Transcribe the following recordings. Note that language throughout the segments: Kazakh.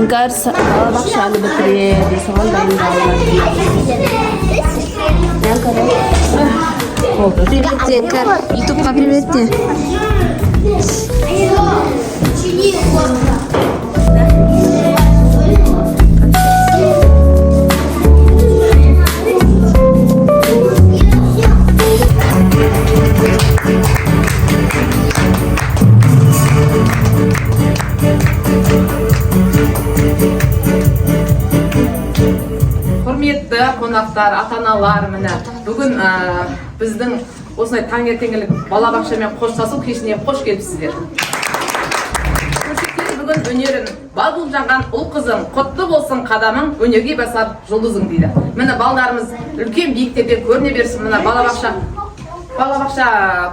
Іңкәр балабақшаны бітіреді, соған дайындалады. Привет, Іңкәр. Ютубқа привет де. Құрметті қонақтар, ата-аналар, міне бүгін біздің осындай таңертеңгілік балабақшамен қоштасу кешіне қош келіпсіздер. Көрсеткен бүгін өнерін бал болып жанған ұл қызың, құтты болсын қадамың, өнерге басар жұлдызың дейді. Міне балдарымыз үлкен биіктерден көріне берсін. Міне балабақша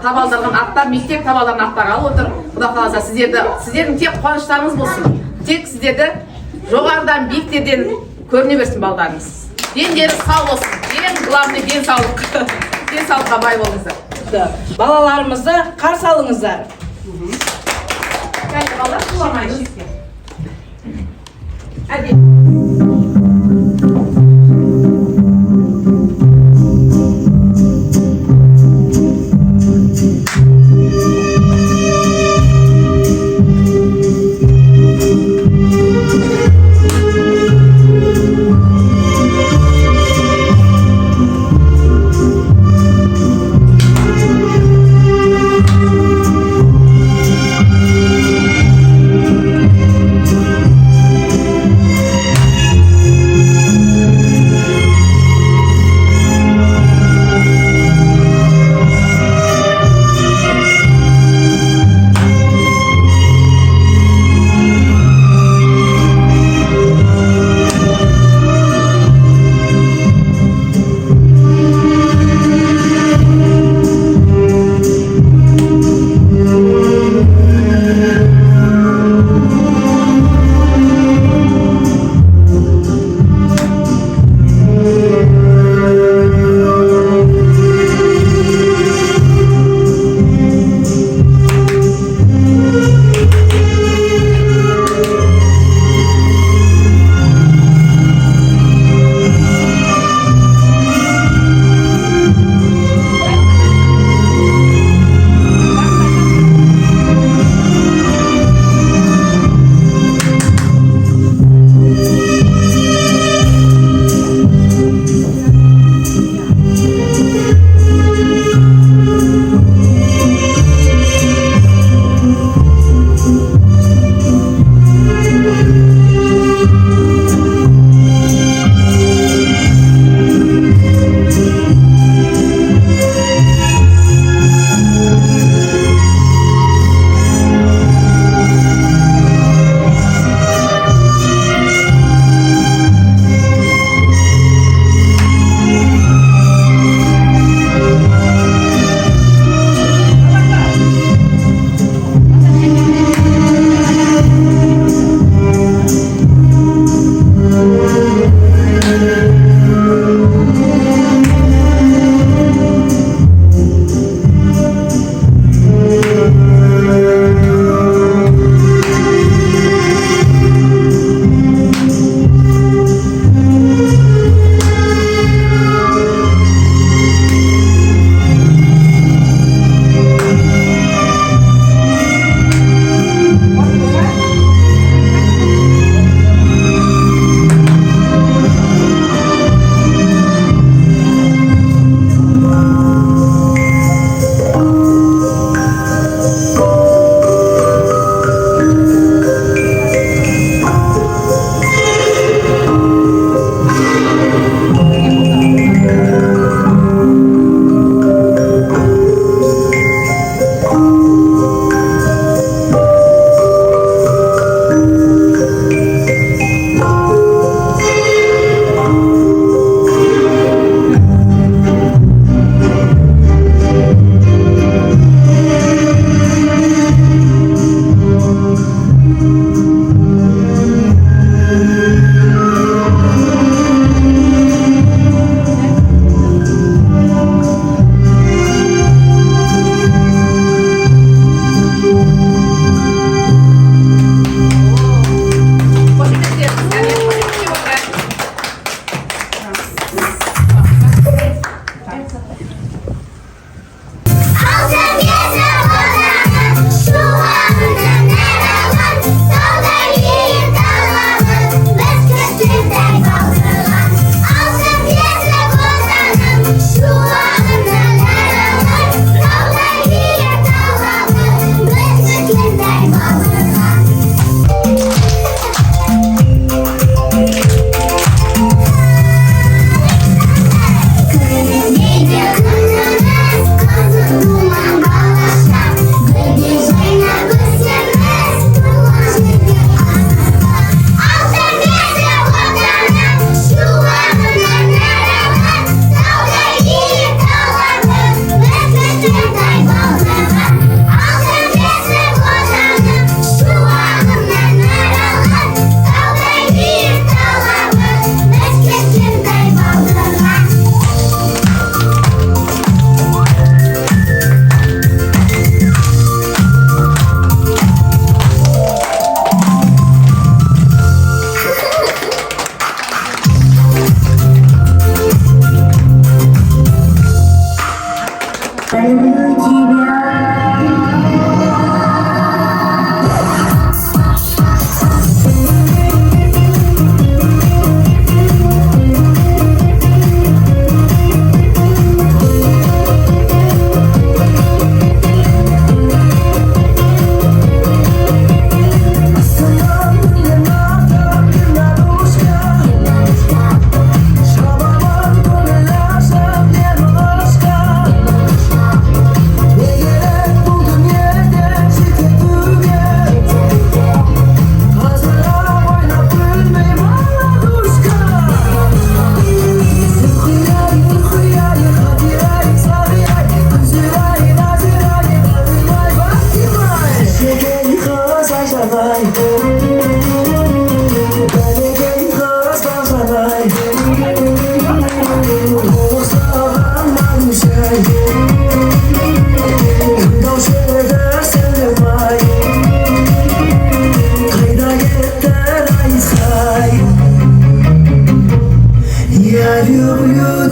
табалдырған аттар, мектеп табалдырған аттар алып отыр. Құда қаласа сіздердің тек қуаныштарыңыз болсын. Тек сіздерді жоғарыдан биіктерден көріне берсін балдарыңыз. Дендері сау болсын. Ең главный денсаулық. Денсаулыққа бай болыңыздар. Балаларымызды қарсы алыңыздар. Балалар сұламайды. Әдет.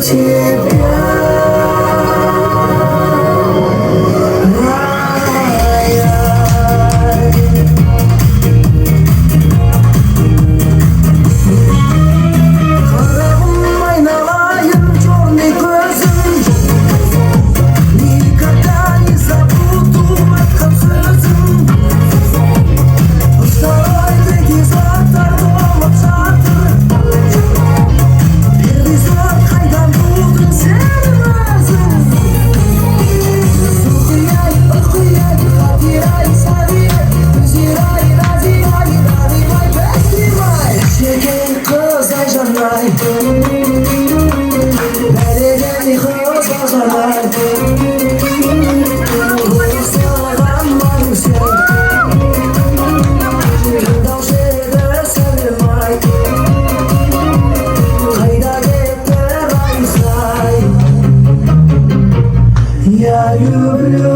Я люблю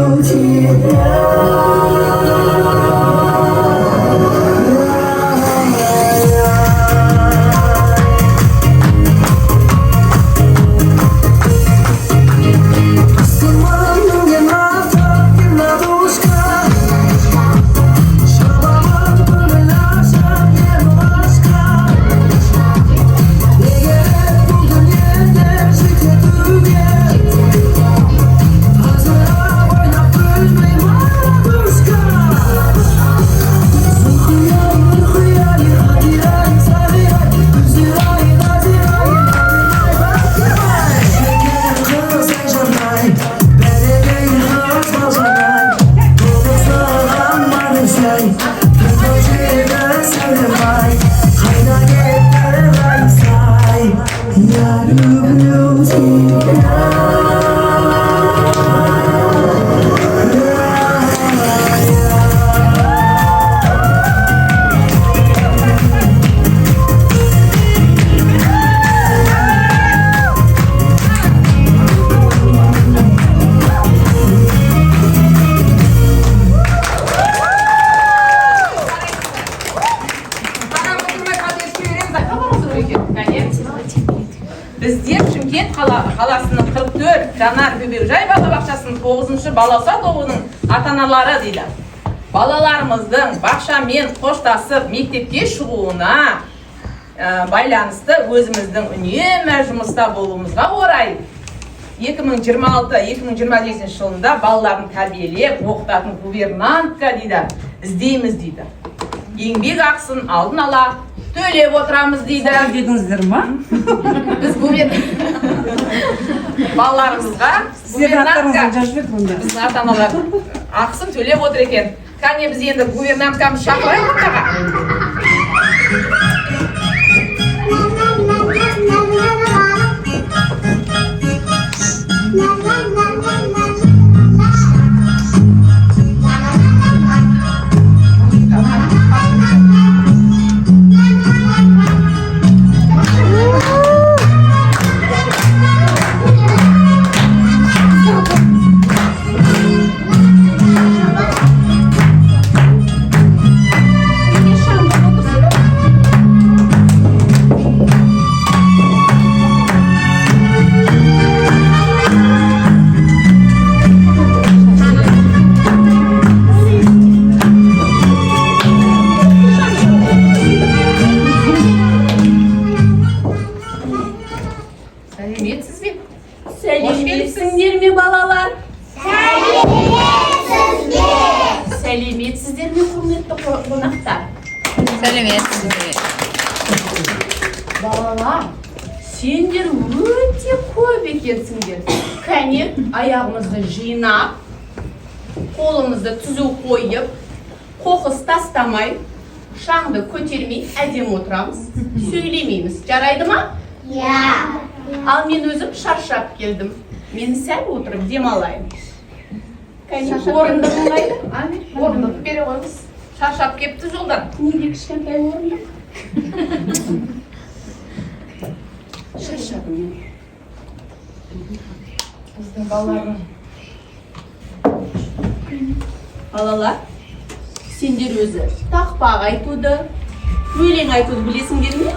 Біздер Шымкент қаласының 44 Жанар Бөбекжай балабақшасының 9-шы балауса тобының ата-аналары дейді. Балаларымыздың бақшамен қоштасып мектепке шығуына байланысты өзіміздің үнемі жұмыста болуымызға орай 2026-2028 жылында балаларын тәрбиелеп оқытатын гувернантка дейді іздейміз дейді. Еңбек ақысын алдын ала төлеп отырамыз дейді. Дедіңіздер ма? Біз балаларымызға гувернантка біздің ата-аналар ақысын төлеп отыр екен. Кәне біз енді гувернанткамыз шақырайық ортаға. Сәлеметсіздер ме балалар? Сәлеметсіздер ме құрметті қонақтар? Сәлеметсіздер. Балалар, сендер өте көп екенсіңдер. Кәне, аяғымызды жинап, қолымызды түзу қойып, қоқыс тастамай, шаңды көтермей әдемі отырамыз, сөйлемейміз. Жарайды ма? Ал мен өзім шаршап келдім. Мен сәл отырып демалайын. Кәне, орындық қайда? Орындық бере қойыңыз. Шаршап кепті жолдан. Неге кішкентай орындық? Шаршадым мен. Біздің балалардың. Балалар, сендер өзі тақпақ айтуды, өлең айтуды білесіңдер ме?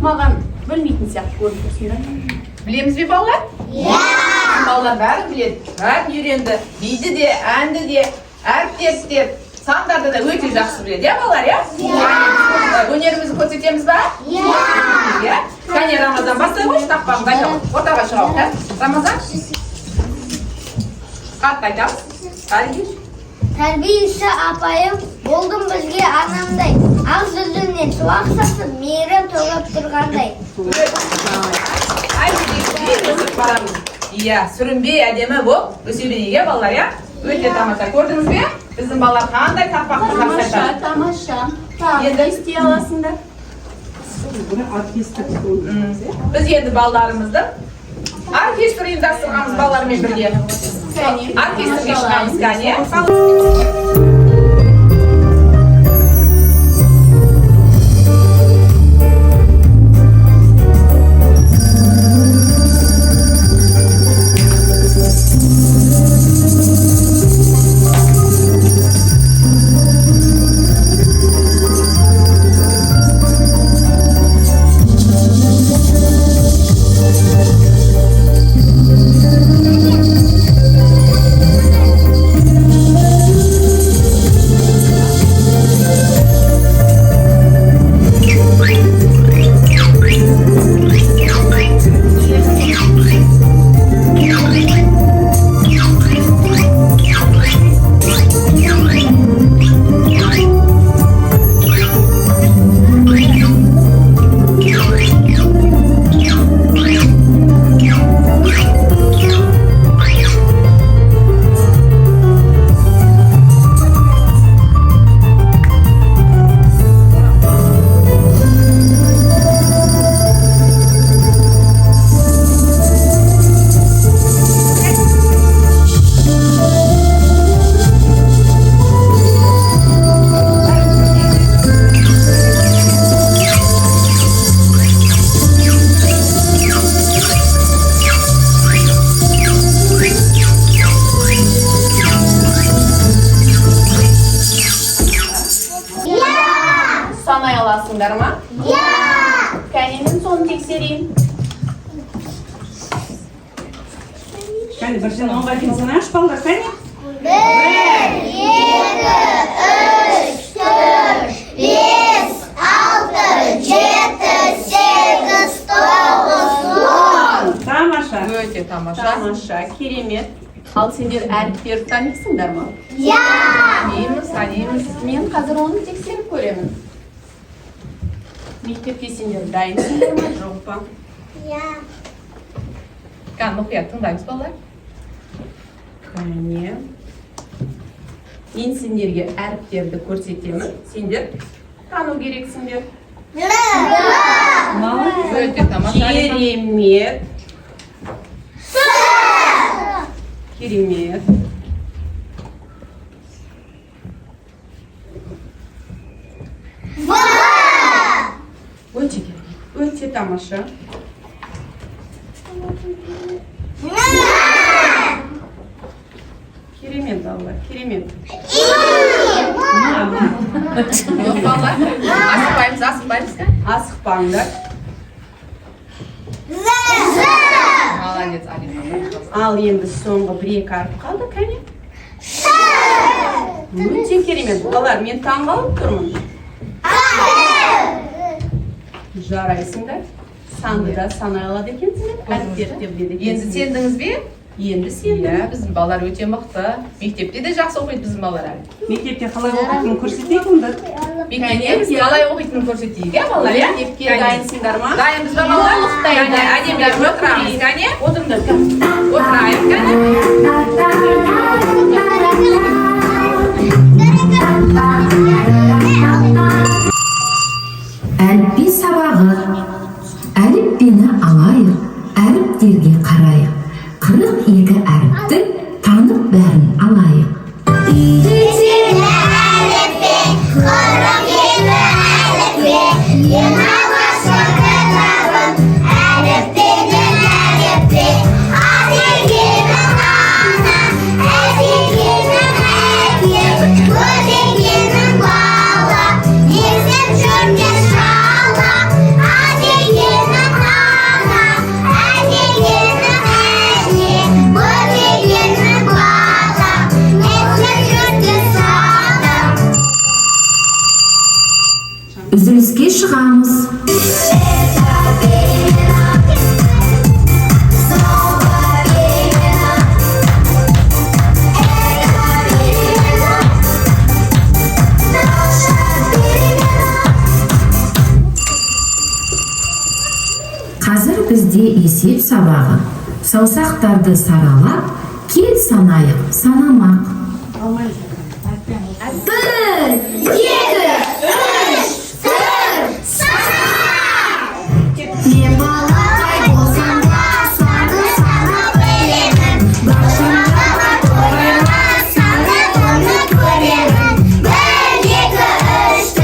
Маған білмейтін сияқты көріп тұрсыңдар. Білеміз бе балалар? Иә! Балалар бәрін біледі, бәрін үйренді. Биді де, әнді де, әріптерді де, сандарды да өте жақсы біледі, иә балалар, иә? Иә! Өнерімізді көрсетеміз ба? Иә! Кәне Рамазан бастай қойшы, тақпағымыз айтамыз. Ортаға шығамыз, ә? Рамазан? Қатты айтамыз. Әлгеш? Тәрбиеші апайым болдым бізге анамдай, ақ жүзінен суақ сасып мейірім төгіп тұрғандай. Өсіп барамыз. Иә, сүрінбей әдемі болып өсе берейік, балалар, иә? Өте тамаша. Көрдіңіз бе? Біздің балалар қандай тақпақты жақсы айтады. Тамаша. Тағы істей аласыңдар. Біз енді балаларымызды оркестр ұйымдастырғанбыз балалармен бірге. Оркестрге шығамыз, кәне. Санай аласыңдар ма? Иә! Кәне мен соны тексерейін. Кәне бірден 10-ға дейін санайықшы балалар, кәне? 1, 2, 3, 4, 5, 6, 7, 8, 9, 10. Тамаша. Өте тамаша. Тамаша, керемет. Ал сендер әріптерді танисыңдар ма? Иә! Танимыз. Мен қазір оны тексеріп көремін. Мектепке сендер дайынсыңдар ма, жоқ па? Иә! Кәне мұқият тыңдаймыз балалар. Кәне. Мен сендерге әріптерді көрсетемін. Сендер тану керексіңдер. Өте тамаша. Керемет. Керемет. Өте керемет. Өте тамаша. Керемет балалар, керемет. Жоқ балалар. Асықпаймыз. Асықпаңдар. Молодец, Алина. Ал енді соңғы 1-2 әріп қалды, кәне? Өте керемет. Балалар, мен таңғалып тұрмын. Жарайсыңдар. Санды да санай алады екенсіңдер. Әріптерді де біледі Енді екенсіңдер. сендіңіз бе? Енді сендім. Иә, біздің балалар өте мықты. Мектепте де жақсы оқиды біздің балалар әлі. Мектепте қалай оқитынын көрсетейік онда. Мектепте біз қалай оқитынын көрсетейік, иә балалар, иә? Мектепке дайынсыңдар ма? Дайынбыз ба балалар? Кәне, әдемілеп отырамыз, кәне? Отырыңдар. Отырайық, кәне? Әліпби сабағы. Әліпбені алайық, әріптерге қарайық. 42 әріпті танып бәрін алайық. Thank you. үзіліске шығамыз. Қазір бізде есеп сабағы. Саусақтарды саралап, кел санайық, санамақ. 1, 2, 3, 4, сана! Мен балақай болсам да, саны санап білемін. Бақшамдағы тойыма саны оны көремін. 1, 2, 3, 4,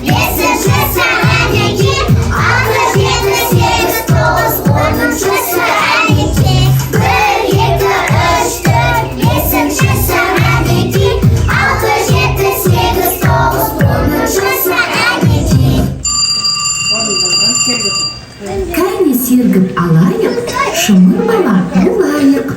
5-ші әнеки, 6, 7, 8, 9, 10-ші әнеки. 1, 2, 3, 4, 5-ші әнеки, 6, 7, 8, 9, 10-ші әнеки. Кәне сергіп алайық, шымыр бала болайық.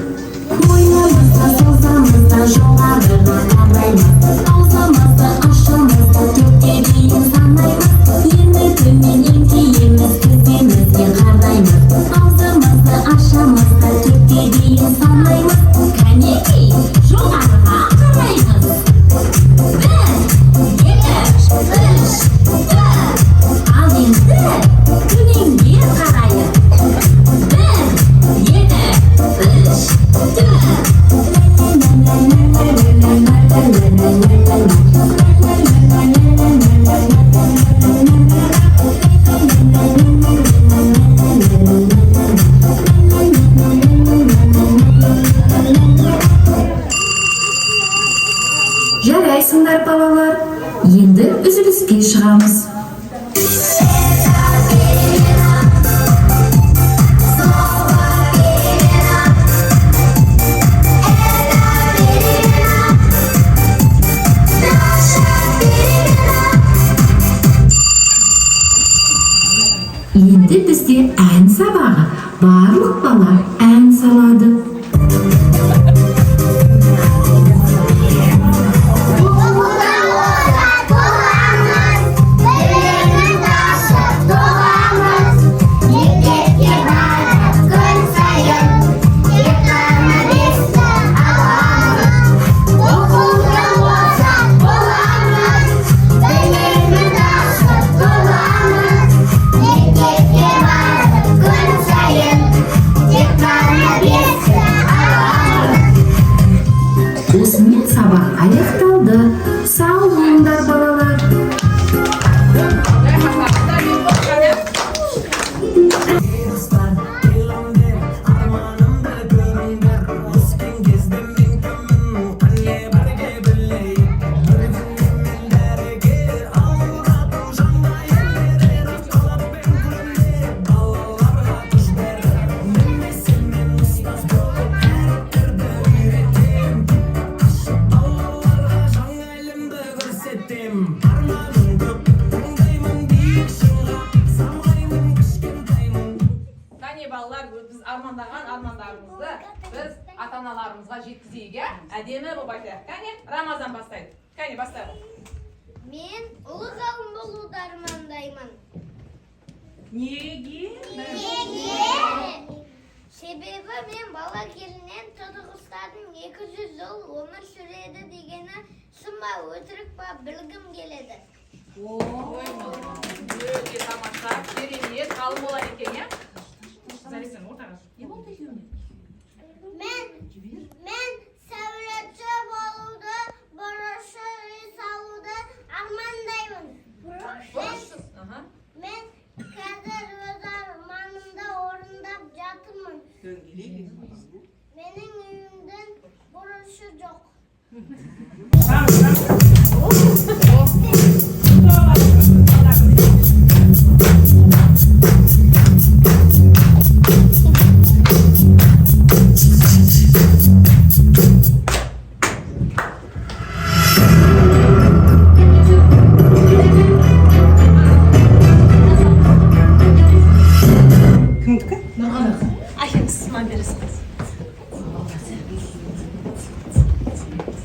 Қойнымызды созамызды жоғарыға қараймыз. Аузымызды ашамызды көкке дейін санаймыз. Енді төмен еңкейеміз, тіземізге қараймыз. Аузымызды ашамызды көкке дейін санаймыз. Кәнекей, жоғарыға қараймыз. 1, 2, 3, 4. Ал енді төменге қарайық. 1, 2, 3, 4. Жарайсыңдар балалар, енді үзіліске шығамыз. Енді бізде ән сабағы. Барлық бала ән салады. Осымен сабақ аяқталды. Сау болыңдар балалар. Кәне балалар, біз армандаған армандарымызды біз ата-аналарымызға жеткізейік, әдемі болып айтайық. Кәне, Рамазан бастайды. Кәне, бастайық. Мен ұлы ғалым болуды армандаймын. Неге? Себебі мен бала кезінен Түркістардың 200 жыл өмір сүреді дегені шын ба өтірік па білгім келеді. Өте тамаша, керемет, ғалым болар екен, иә? Мен сәулетші болуды, бұрышы үй салуды армандаймын. Мен қазір өз арманымды орындап жатырмын. Менің үйімдің бұрышы жоқ.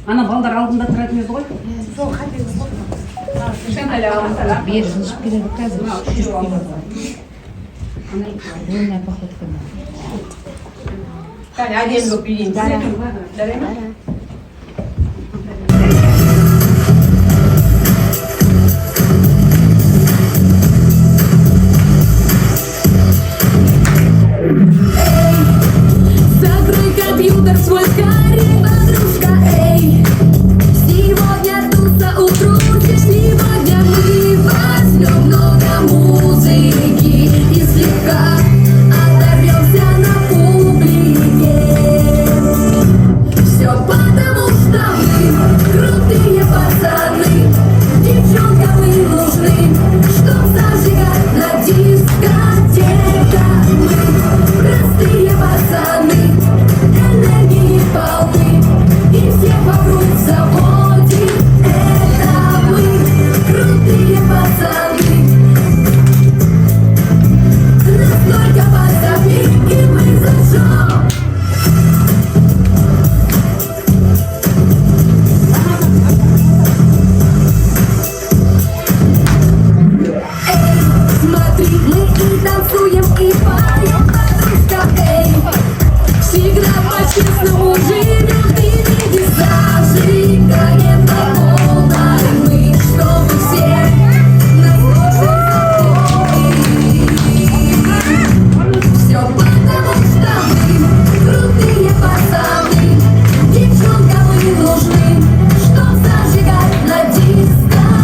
Ана балдар алдында тұратын еді ғой. Bir жылжып келеді қазір. Лунная походка. Кәне әдемі болып билейміз. Дара ма? Закрой компьютер свой, скорей, подружка, эй. Сегодня туса укрутишь, сегодня мы возьмем много музыки и слегка оторвемся на публике. Все потому, что мы крутые пацаны, девчонкам мы нужны, чтоб зажигать на дискотеках. Мы простые пацаны, энергии полны, и всех вокруг заводим. Это мы, крутые пацаны. Настолько пацаны, и мы зажжем. Смотри, мы и танцуем, и поем, подружка, эй. Всегда по-честному живем, и не зажигаем на полной мы, чтобы все нас лучше запомнили. Все потому, что мы крутые пацаны, девчонкам мы нужны, чтоб зажигать на дискотеках.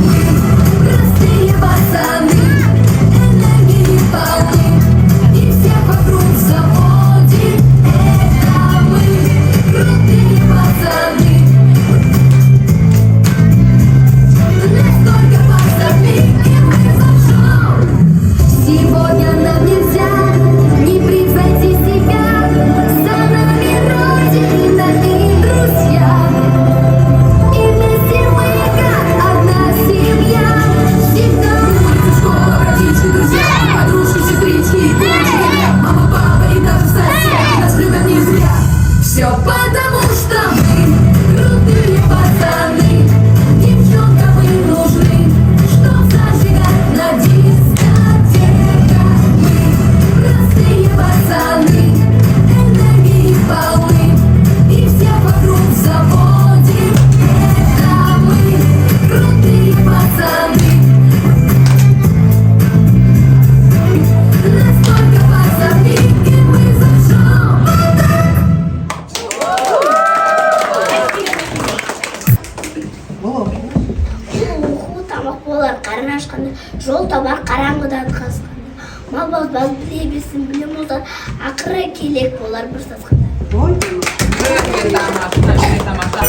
Мы простые пацаны, энергии полны, и всех вокруг заводим. Это мы, крутые пацаны. Настолько пацаны, и мы зажжем. Сегодня нам нельзя не превзойти себя. За нами родина и друзья. И вместе мы как одна семья. Всегда улица, школа, родители, друзья, подружки, сестрички и учителя, мама, папа и даже соседи нас любят не зря. Все потому, что мы крутые пацаны, девчонкам мы нужны, чтоб зажигать на дискотеках. Мы простые пацаны, энергии полны, и всех вокруг заводим. Это мы, крутые пацаны. Настолько пацаны, и мы зажжем. Тамақ болар қарын ашқанда, жол табар қараңғыдан қазғанда. Мал баз біле білсін, білем олар, ақыры келек болар бір сасқанда. Өте тамаша, өте тамаша.